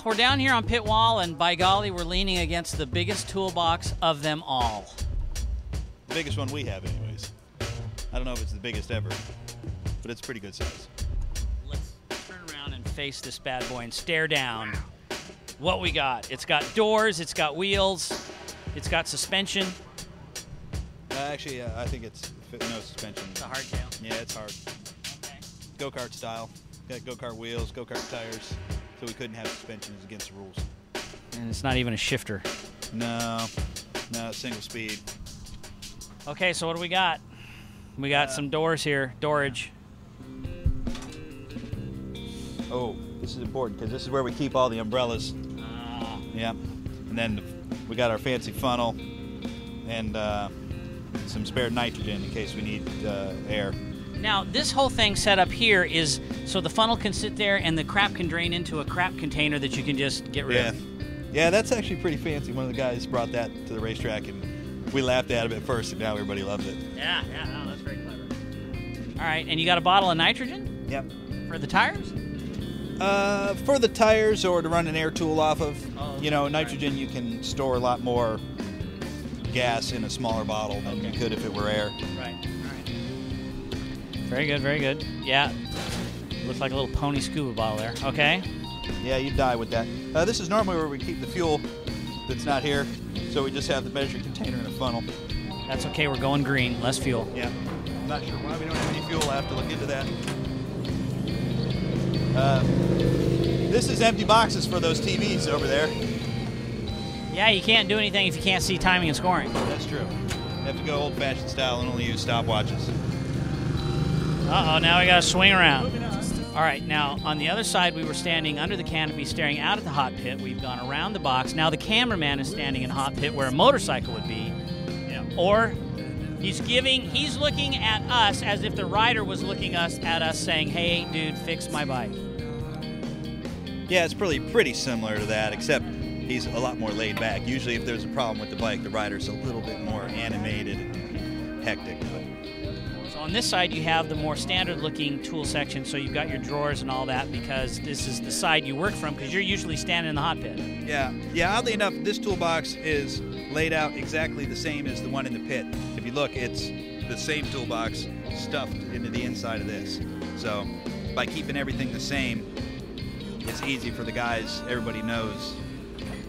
we're down here on pit wall, and by golly, we're leaning against the biggest toolbox of them all. The biggest one we have, anyways. I don't know if it's the biggest ever, but it's pretty good size. Let's turn around and face this bad boy and stare down what we got. It's got doors, it's got wheels, it's got suspension. Actually, I think it's no suspension. It's a hardtail. Yeah, it's hard. Okay. Go-kart style. Got go-kart wheels, go-kart tires, so we couldn't have suspension. It's against the rules. And it's not even a shifter. No, single speed. Okay, so what do we got? We got some doors here, doorage. Oh, this is important because this is where we keep all the umbrellas. Yeah, and then we got our fancy funnel and some spare nitrogen in case we need air. Now, this whole thing set up here is so the funnel can sit there and the crap can drain into a crap container that you can just get rid of. Yeah, that's actually pretty fancy. One of the guys brought that to the racetrack, and we laughed at it at first, and now everybody loves it. Yeah, no, that's very clever. All right, and you got a bottle of nitrogen? Yep. For the tires? For the tires or to run an air tool off of. Oh, okay. You know, nitrogen, you can store a lot more gas in a smaller bottle than you could if it were air. Right. Very good, very good. Yeah, looks like a little pony scuba bottle there. Okay. Yeah, you die with that. This is normally where we keep the fuel that's not here, so we just have the measuring container and a funnel. That's okay, we're going green, less fuel. Yeah. I'm not sure why we don't have any fuel. I'll have to look into that. This is empty boxes for those TVs over there. Yeah, you can't do anything if you can't see timing and scoring. That's true. You have to go old-fashioned style and only use stopwatches. Uh-oh, now we got to swing around. All right, now, on the other side, we were standing under the canopy staring out at the hot pit. We've gone around the box. Now the cameraman is standing in hot pit where a motorcycle would be. Yeah. Or he's looking at us as if the rider was looking at us saying, hey, dude, fix my bike. Yeah, it's pretty similar to that, except he's a lot more laid back. Usually if there's a problem with the bike, the rider's a little bit more animated and hectic. So on this side, you have the more standard-looking tool section, so you've got your drawers and all that because this is the side you work from because you're usually standing in the hot pit. Yeah, oddly enough, this toolbox is laid out exactly the same as the one in the pit. If you look, it's the same toolbox stuffed into the inside of this. So by keeping everything the same, it's easy for the guys. Everybody knows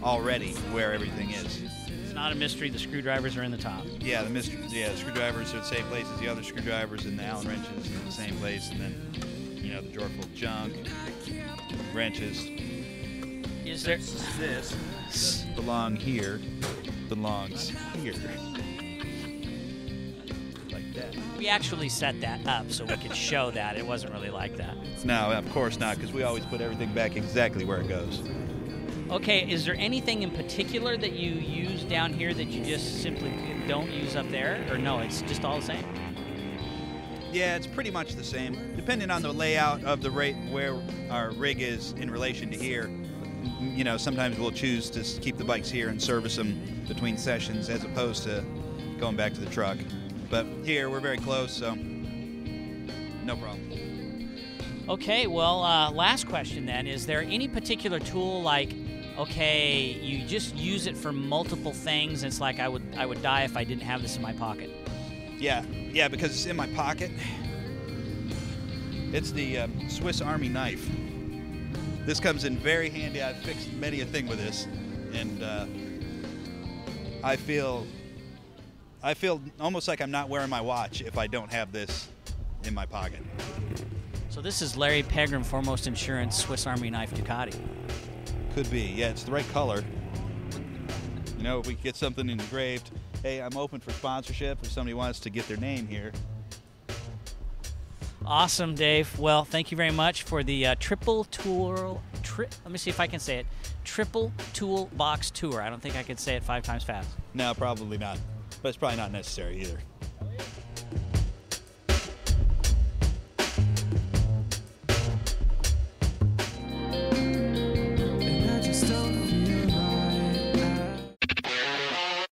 already where everything is. It's not a mystery. The screwdrivers are in the top. Yeah, the screwdrivers are the same place as the other screwdrivers, and the Allen wrenches are in the same place, and then, you know, the drawer full of junk, wrenches. Is there... This belongs here. Like that. We actually set that up so we could show that. It wasn't really like that. No, of course not, because we always put everything back exactly where it goes. Okay, is there anything in particular that you use down here that you just simply don't use up there? Or no, it's just all the same? Yeah, it's pretty much the same. Depending on the layout of the rate where our rig is in relation to here, you know, sometimes we'll choose to keep the bikes here and service them between sessions as opposed to going back to the truck. But here, we're very close, so no problem. Okay, well, last question then. Is there any particular tool like, okay, you just use it for multiple things, and it's like I would die if I didn't have this in my pocket? Yeah, because it's in my pocket. It's the Swiss Army knife. This comes in very handy. I've fixed many a thing with this, and I feel almost like I'm not wearing my watch if I don't have this in my pocket. So this is Larry Pegram, Foremost Insurance Swiss Army Knife Ducati. Could be. Yeah, it's the right color. You know, if we get something engraved, hey, I'm open for sponsorship if somebody wants to get their name here. Awesome, Dave. Well, thank you very much for the triple let me see if I can say it. Triple toolbox tour. I don't think I could say it 5 times fast. No, probably not. But it's probably not necessary either.